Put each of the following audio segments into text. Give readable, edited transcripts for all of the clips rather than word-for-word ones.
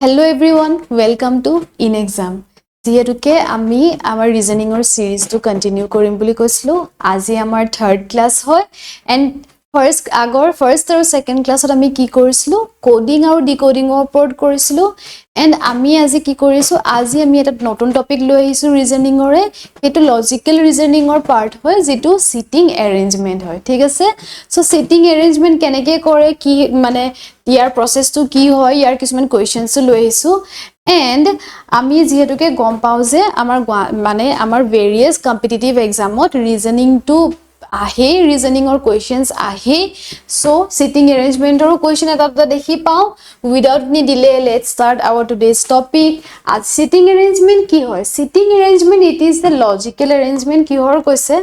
Hello everyone, welcome to In Exam. যিহেতুকে আমি আমাৰ ৰিজনিংৰ সিৰিজটো কন্টিনিউ কৰিম বুলি কৈছিলো আজি আমাৰ থাৰ্ড ক্লাস হয় এন্ড ফাৰ্ষ্ট আৰু সেকেন্ড ক্লাছত আমি কি কৰিছিলো কোডিং আৰু ডিকোডিংৰ ওপৰত কৰিছিলো এন্ড আমি আজি কি কৰিছো আজি আমি এটা নতুন টপিক লৈ আহিছো ৰিজনিংৰে এটো লজিক্যাল ৰিজনিংৰ পাৰ্ট হয় যেটো সিটিং এৰেঞ্জমেন্ট হয় ঠিক আছে সো সিটিং এৰেঞ্জমেন্ট কেনেকৈ কৰে কি মানে ইয়াৰ প্ৰসেসটো কি হয় ইয়াৰ কিছুমান কোৱেশ্চনছ লৈ আহিছো এন্ড আমি যেহেতুকে গম পাও যে আমাৰ ভেৰিয়াস কম্পিটিটিভ এক্সামত ৰিজনিং টু আহে ৰিজনিংৰ কোৱেশ্চনছ আহে সো সিটিং এৰেঞ্জমেন্টৰ কোৱেশ্চন এটা দেখি পাও without any delay let's start our today's topic আজ সিটিং এৰেঞ্জমেন্ট কি হয় sitting arrangement it is the logical arrangement কিহৰ কৈছে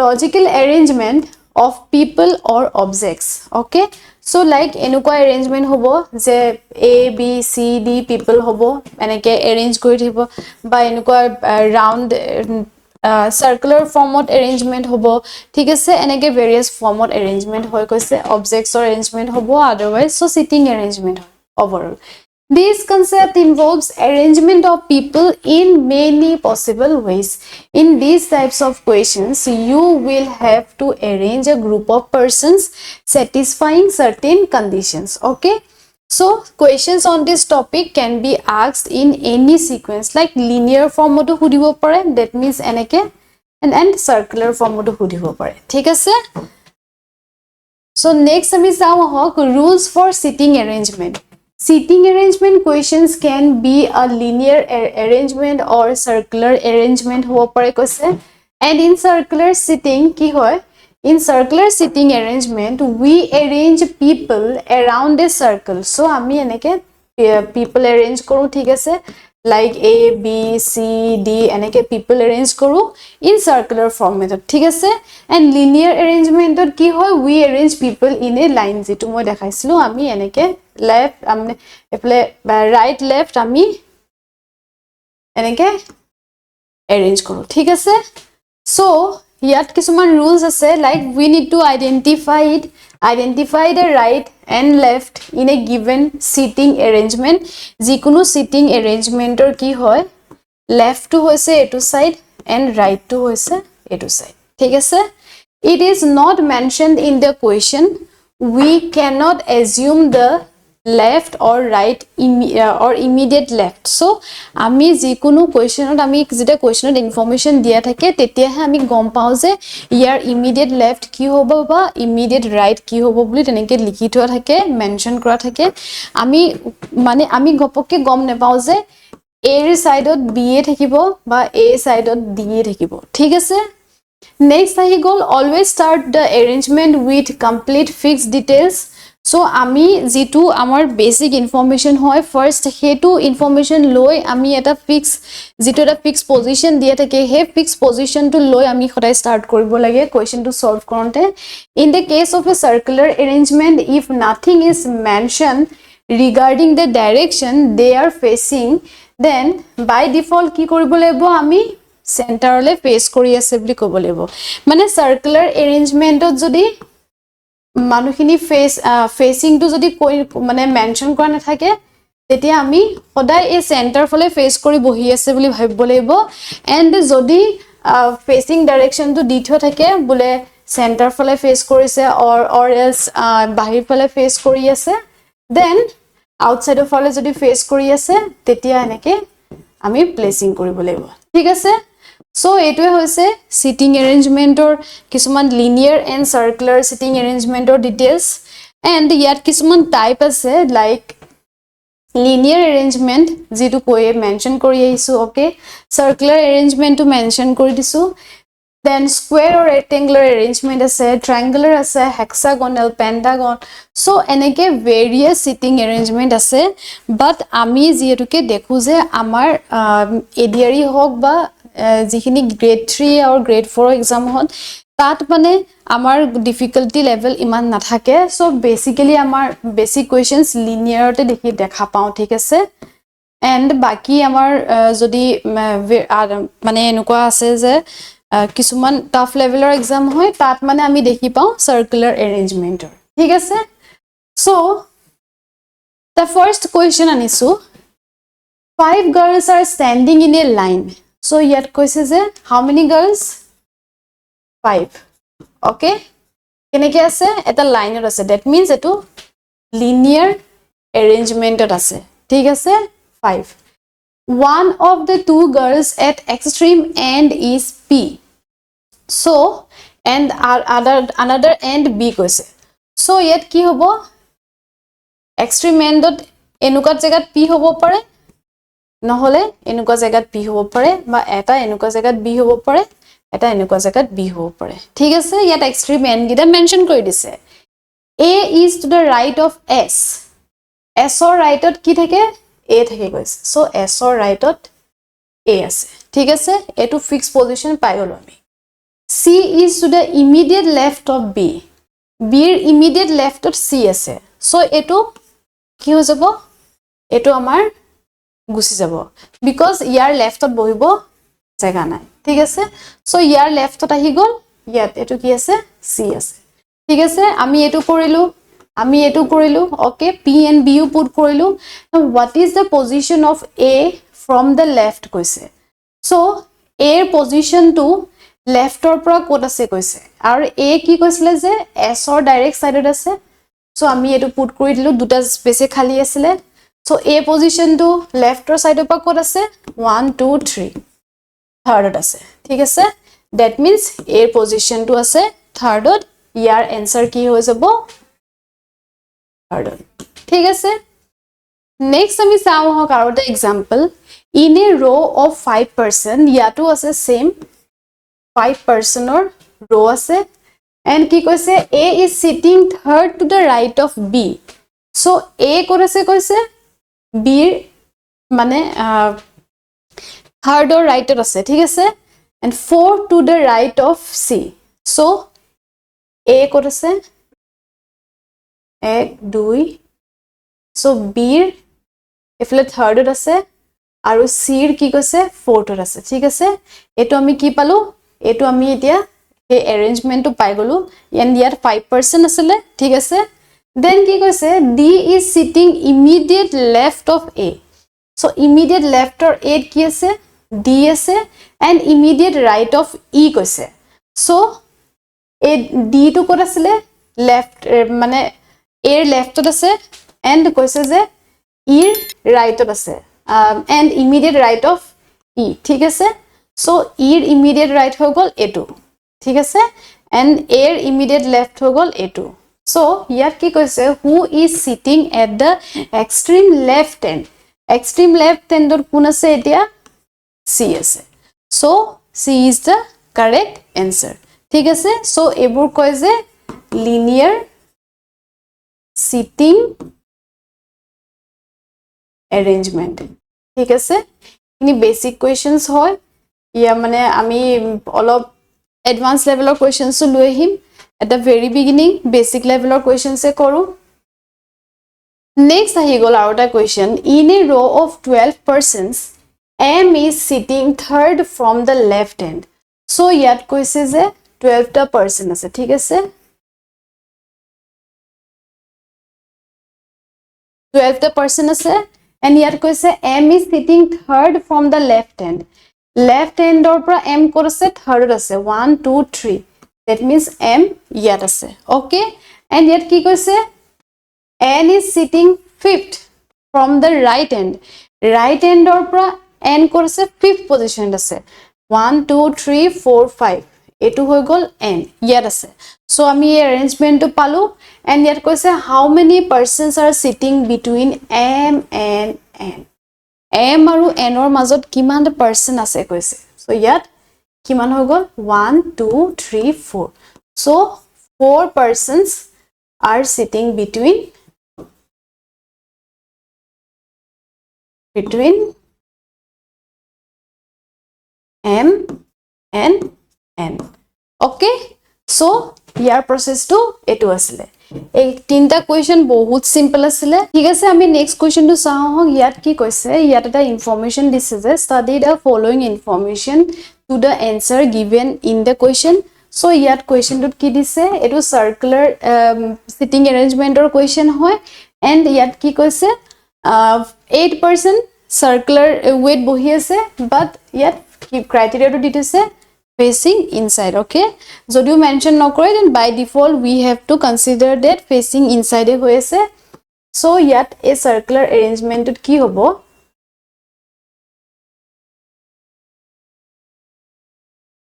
logical arrangement of people or objects okay so like এনেকুৱা arrangement hobo je a b c d people hobo eneke arrange kori thibo ba এনেকুৱা round circular form of arrangement hobo ঠিক আছে এনেকে various form of arrangement hoy koise objects or arrangement hobo otherwise so sitting arrangement overall. This concept involves arrangement of people in many possible ways. In these types of questions, you will have to arrange a group of persons satisfying certain conditions. Okay? So, questions on this topic can be asked in any sequence like linear form oto hudibo pare that means eneke and circular form oto hudibo pare. Thik ase? So, next ami sao hok rules for sitting arrangement. Sitting arrangement questions can be a linear arrangement or circular arrangement ho pare koise and in circular sitting ki hoy in circular sitting arrangement we arrange people around a circle so ami eneke people arrange koru thik ase like a b c d eneke people arrange koru in circular format thik ase and linear arrangement ki hoy we arrange people in a line jetu moi dekhaislu ami eneke left amne eple right left ami eneke arrange koru thik ase so yat kisuman rules ase like we need to identify the right and left in a given sitting arrangement jikono sitting arrangement or ki hoy left to hoise etu side and right to hoise etu side thik ase it is not mentioned in the question we cannot assume the left or right or immediate left so ami jikono question ot ami jeta question ot information dia thake tetia ha ami gom pao je yar immediate left ki hobo ba immediate right ki hobo boli teneke likhi thua thake mention kora thake ami gopokke gom ne pao je a side ot b e thakibo ba a side ot d e thakibo thik ase next ahi gol always start the arrangement with complete fixed details so ami jitu amar basic information hoy first hetu information loi ami eta fix jitu eta fix position dia thake he fix position to loi ami khotai start koribo lage question to solve koronte in the case of a circular arrangement if nothing is mentioned regarding the direction they are facing then by default ki koribo lebo ami center le face kori ase bli kobo lebo mane circular arrangement ot jodi মানুখিনি facing to যদি মানে mention কৰা নাথাকে তেতিয়া আমি সদায় এই centre ফলে ফেস কৰি বহি আছে বুলি ভাবিব লাগিব এন্ড যদি ফেসিং ডাইৰেকশন টু দি থোৱা থাকে বলে সেন্টাৰ ফলে ফেস কৰিছে অৰ এলস বাহিৰ ফলে ফেস কৰি আছে দেন আউটসাইডৰ ফলে যদি ফেস কৰি আছে তেতিয়া এনেকে আমি প্লেসিং কৰিব লাগিব ঠিক আছে so etwe hoise sitting arrangement or kisuman linear and circular sitting arrangement or details and yat kisuman type ase like linear arrangement jitu koe mention kori aisu okay circular arrangement to mention kori disu then square or rectangular arrangement ase triangular ase hexagonal pentagon so eneke various sitting arrangement ase but ami jetuke dekhu je amar ADRE hok ba যিখিনি grade 3 আৰু grade 4 exam হত তাত মানে আমাৰ difficulty level ইমান নাথাকে so basically আমাৰ basic questions লিনিয়াৰতে দেখা পাও ঠিক আছে এন্ড বাকি আমাৰ যদি মানে এনেকুৱা আছে যে কিছুমান টাফ লেভেলৰ এক্সাম হয় তাত মানে আমি দেখি পাও সাৰ্কুলাৰ অ্যাৰেঞ্জমেন্টৰ ঠিক আছে so The first question anisu 5 girls are standing in a line. So yet কৈছে যে how many girls 5 okay কেনেকে আছে এটা লাইনত আছে that means এটো linear arrangement আছে ঠিক আছে 5 one of the two girls at extreme end is P so and another end B কৈছে so yet কি হ'ব extreme endত এনুকা জায়গাত P হ'ব পাৰে নহলে এনুকা জায়গাত P হ'ব পাৰে বা এটা এনুকা জায়গাত B হ'ব পাৰে এটা এনুকা জায়গাত B হ'ব পাৰে ঠিক আছে ইয়াত extreme end গিটা মেনশন কৰি দিছে A is to the right of S S or right ত কি থাকে A থাকে গৈছে so S or right to A আছে ঠিক আছে এটো ফিক্স পজিশন পাই গলো আমি C is to the immediate left of B B এর immediate left ত C আছে so এটো কি হৈ যাব এটো আমাৰ গুছি যাব because ইয়াৰ লেফটত বহিব জায়গা নাই ঠিক আছে সো ইয়াৰ লেফটত আহি গল ইয়াত এটো কি আছে সি আছে ঠিক আছে আমি এটো কৰিলো okay P and B you put কৰিলো what is the position of a from the left কৈছে সো a এৰ পজিশন টু লেফটৰ পৰা কোত আছে কৈছে আৰু a কি কৈছিলে যে s অৰ ডাইৰেক্ট সাইডত আছে সো আমি এটো পুট কৰি দিলো দুটা স্পেসে খালি আছিল So A position to left or side of code ase 1 2 3 third ase thik ase that means A position to ase third your answer ki hoy jabo third thik ase next ami saw hok aro the example in a row of 5 person yato ase same 5 person or row ase and ki koise A is sitting third to the right of B so A korase koise B মানে third or right আছে ঠিক আছে and 4 to the right of C so A কত আছে 1 2 so B এফলে third আছে আৰু C ৰ কি কৈছে 4th আছে ঠিক আছে এটো আমি কি পালো এটো আমি এতিয়া এই arrangement টো পাই গলো and ইয়াত 5% আছিল ঠিক আছে then কি কৈছে D is sitting immediate left of A so immediate left or A কি আছে D আছে and immediate right of E কৈছে so A D to ক'ত আছিল left মানে A left ত আছে and কৈছে যে E right ত আছে and immediate right of E ঠিক আছে so E immediate right হৈ গল A2 ঠিক আছে and A immediate left হৈ গল A2 so here ki koise who is sitting at the extreme left end or kun ase etia C ase so C is the correct answer thik ase so ebur koy je linear sitting arrangement thik ase ini basic questions hoy ya mane ami olop advanced level of questions so loi him at the very beginning basic level of questions se koru next ahi gol aru ta question in a row of 12 persons M is sitting third from the left end so yat koise je 12 ta person ase thik ase 12 ta person ase and yat koise M is sitting third from the left end or pra M korase third ase 1 2 3 that means M yet ase okay and yet ki koise N is sitting fifth from the right end or pra N korase fifth position ase 1 2 3 4 5 etu hoy gol N yet ase so ami arrangement to palu and yet koise how many persons are sitting between M and N M aru N or mazot kiman person ase koise so yet kiman hoy gol 1 2 3 4 so 4 persons are sitting between M and N okay so here process to etu asile এই তিনটা question বহুত simple আছিল ঠিক আছে আমি next question two চাও হক ইয়াত কি কৈছে ইয়াত এটা ইনফরমেশন দিছে যে study the following information to the answer given in the question so ইয়াত কোয়েশ্চন টু কি দিছে এটো সার্কুলার সিটিং অ্যাৰেঞ্জমেন্টৰ কোয়েশ্চন হয় and ইয়াত কি কৈছে 8% circular weight বহি আছে but ইয়াত criteria to দিতেছে facing inside okay যদিও mention নকৰে then by default we have to consider that facing inside হৈ আছে so ইয়াত a circular arrangement ত কি হ'ব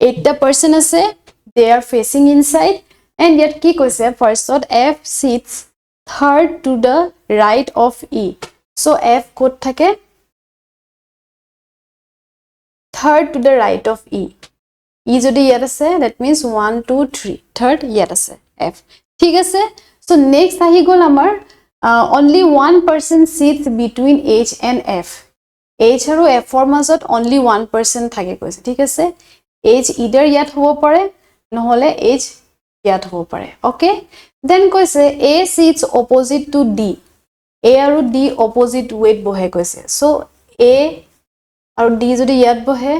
8% আছে they are facing inside and yet ki koise first f sits third to the right of e so f code thake third to the right of e jodi yat ase that means 1 2 3 third yat ase f thik ase so next ahi gol amar only one person sits between h and f h aru f for mazot only 1% thake koise thik ase h either yat hobo pare নহলে h ইয়াত হ'ব পাৰে okay then কৈছে a sits opposite to d a আৰু d opposite weight বহে কৈছে so a আৰু d যদি ইয়াত বহে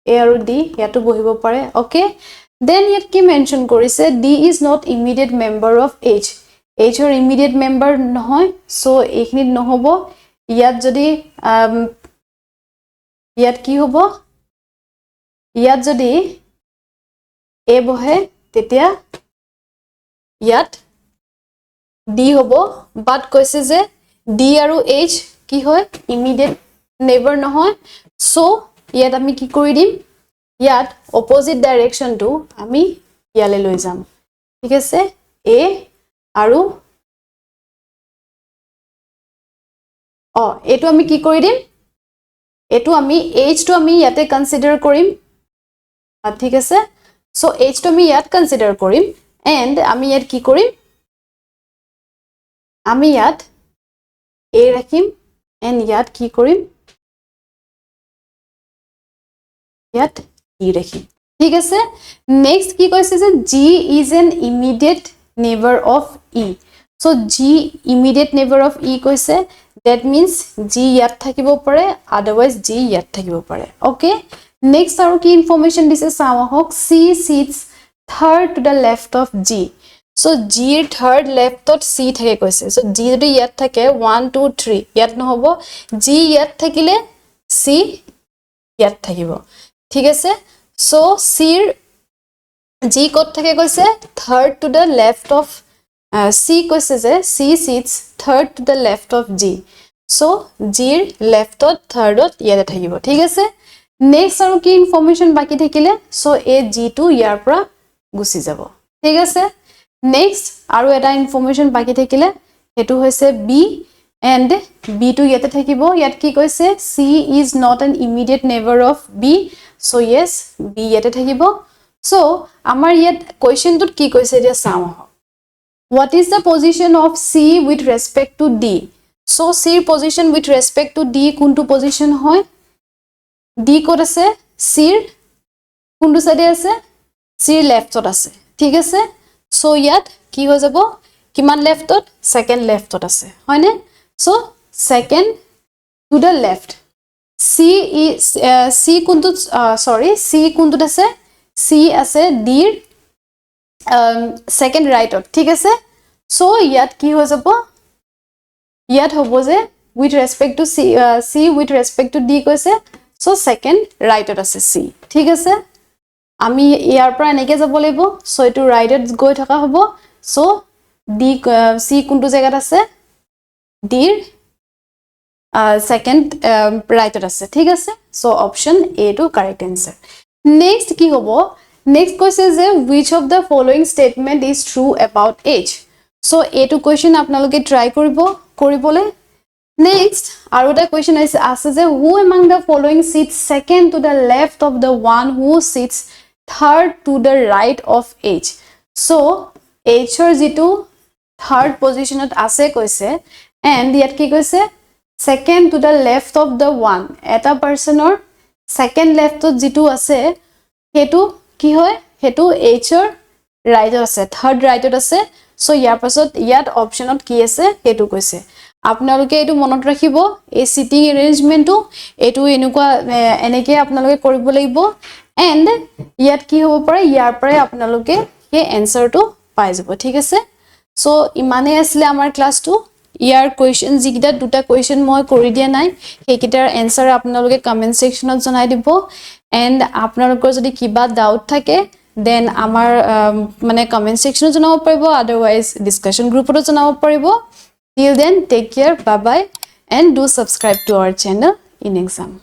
a আৰু d ইয়াতো বহিব পাৰে ওকে দেন ইয়াত কি মেনশন কৰিছে d is not immediate member of h h or immediate member নহয় সো এইখিনিত নহব ইয়াত যদি ইয়াত কি হ'ব ইয়াত যদি a বহে তেতিয়া ইয়াত d হ'ব বাট কৈছে যে d আৰু h কি হয় ইমিডিয়েট নেইবাৰ নহয় সো ইয়াত আমি কি কৰি দিম ইয়াত অপোজিট ডাইৰেকশনটো আমি ইয়ালে লৈ যাম ঠিক আছে a আৰু এটো আমি কি কৰি দিম এটো আমি h টো আমি ইয়াতে কনসিডাৰ কৰিম ঠিক আছে সো h টো আমি ইয়াত কনসিডাৰ কৰিম and আমি ইয়াত কি কৰিম আমি ইয়াত a ৰাখিম and ইয়াত কি কৰিম ইয়াত e ৰাখিম ঠিক আছে নেক্সট কি কৈছে যে g is an immediate neighbor of e so g immediate neighbor of e কৈছে that means g ইয়াত থাকিব পাৰে otherwise g ইয়াত থাকিব পাৰে okay next আৰু কি ইনফৰমেশন দিছে চাও হক c sits third to the left of g so g third left of c থাকে কৈছে so g যদি ইয়াত থাকে 1 2 3 ইয়াত নহব g ইয়াত থাকিলে c ইয়াত থাকিব ঠিক আছে so c g কত থাকে কৈছে third to the left of c কৈছে যে c sits third to the left of g so g left of third ত ইয়াতে থাকিব ঠিক আছে নেক্সট আৰু কি ইনফৰমেশন বাকি থাকিলে so a g টো ইয়াৰ পৰা গুছি যাব ঠিক আছে নেক্সট আৰু এটা ইনফৰমেশন বাকি থাকিলে হেতু হৈছে b and b টো ইয়াতে থাকিব ইয়াত কি কৈছে c is not an immediate neighbor of b so yes b ইয়াতে থাকিব so আমাৰ ইয়াত কোৱেশ্চনটোত কি কৈছে যে চাও what is the position of c with respect to d so c position with respect to d কোনটো পজিশন হয় d কোড আছে c কোনটো সাইডে আছে c লেফটত আছে ঠিক আছে সো ইয়াত কি হৈ যাব কিমান লেফটত সেকেন্ড লেফটত আছে হয়নে so second to the left c কোনটো সৰি c কোনটোত আছে c আছে d সেকেন্ড ৰাইটত ঠিক আছে সো ইয়াত কি হৈ যাব ইয়াত হ'ব যে with respect to c with respect to d কৈছে সো সেকেন্ড রাইটত আছে c ঠিক আছে আমি ইয়াৰ পৰা এনেকে যাব লাগিব সো এটো রাইটত গৈ থকা হ'ব সো d c কোনটো জায়গাত আছে d সেকেন্ড রাইটত আছে ঠিক আছে সো অপশন a টো কারেক্ট আনসার নেক্সট কি হ'ব নেক্সট কৈছে যে which of the following statement is true about age so a টো কোৱেশ্চন আপোনালোকে ট্ৰাই কৰিবলে next আৰু এটা কোৱেশ্চন আছে যে who among the following sits second to the left of the one who sits third to the right of h so h or যেটো third positionত আছে কৈছে and ইয়াত কি কৈছে second to the left of the one এটা personৰ second leftত যেটো আছে হেতু কি হয় হেতু h or rightত আছে third rightত আছে so ইয়াৰ পাছত ইয়াত অপচনত কি আছে হেতু কৈছে আপোনালোকে এটো মনত ৰাখিব এই সিটিং এৰেঞ্জমেন্টটো এটো এনেকুৱা এনেকে আপোনালোকে কৰিব লাগিব and ইয়াত কি হ'ব পাৰে ইয়াৰ পৰা আপোনালোকে এই এনসাৰটো পাই যাব ঠিক আছে সো ইমানে আসলে আমাৰ ক্লাসটো ইয়াৰ কুৱেশ্যন যিকেইটা দুটা কুৱেশ্যন মই কৰি দিয়া নাই সেইকেইটাৰ এনসাৰ আপোনালোকে কমেন্ট সেকশনত জনাই দিব এন্ড আপোনালোকৰ যদি কিবা ডাউট থাকে দেন আমাৰ মানে কমেন্ট সেকশনত জনাব পাৰিব আদাৰৱাইজ ডিসকাশন গ্ৰুপতো জনাব পাৰিব till then take care bye bye and do subscribe to our channel in exam